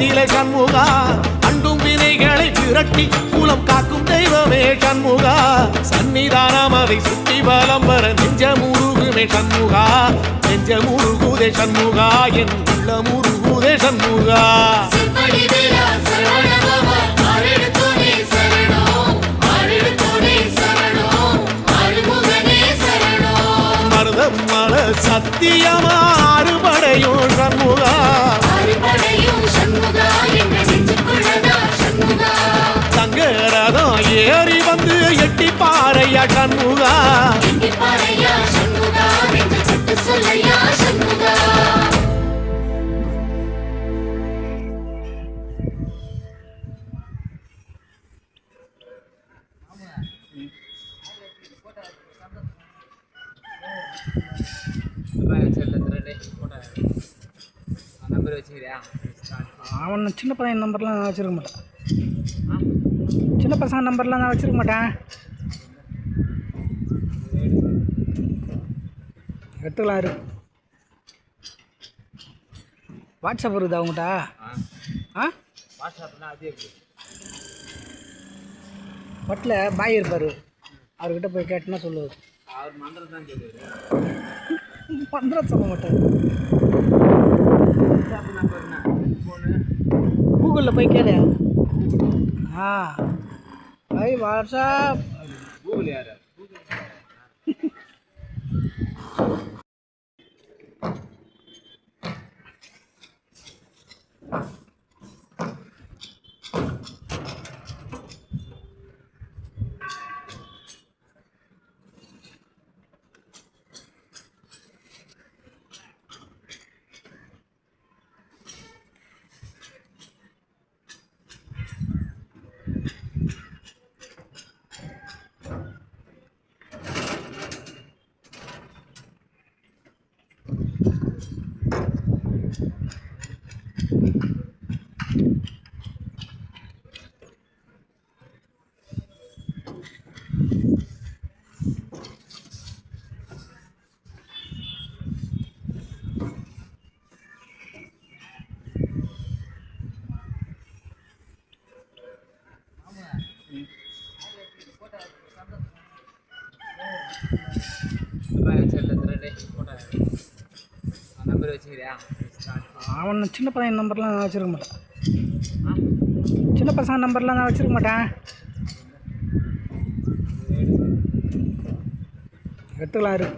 நிலை சண்முகா அண்டும் வினைகளை விரட்டி குலம் காக்கும் தெய்வமே சண்முகா சன்னிதானம் அதை சுற்றி பலம் வர நெஞ்சமுருகுமே சண்முகா நெஞ்சமுருகுதே சண்முகா என் உள்ளமுருகுதே சண்முகா மருதமல சத்தியமா அறுபடையும் சண்முகா சங்கரதம் ஏறி வந்து எட்டி பாறையா சண்முகா அவன் சின்ன பையன் நம்பர்லாம் நான் வச்சுருக்க மாட்டேன். சின்ன பசங்க நம்பர்லாம் நான் வச்சுருக்க மாட்டேன். எடுத்துக்கலாம் இரு. வாட்ஸ்அப் இருக்குதா அவங்ககிட்ட? பட்டில் பாய் இருப்பார், அவர்கிட்ட போய் கேட்டுனா சொல்லுவார். மந்திரம் சொல்ல மாட்டார். கூகுளில் போய் கேளு. பாய் வாட்ஸ்அப் கூகுள் யார்? அவன் சின்ன பையன் நம்பர்லாம் நான் வச்சுருக்க மாட்டேன். சின்ன பசங்க நம்பர்லாம் நான் வச்சுருக்க மாட்டேன். எடுத்துக்கலாம் இரு.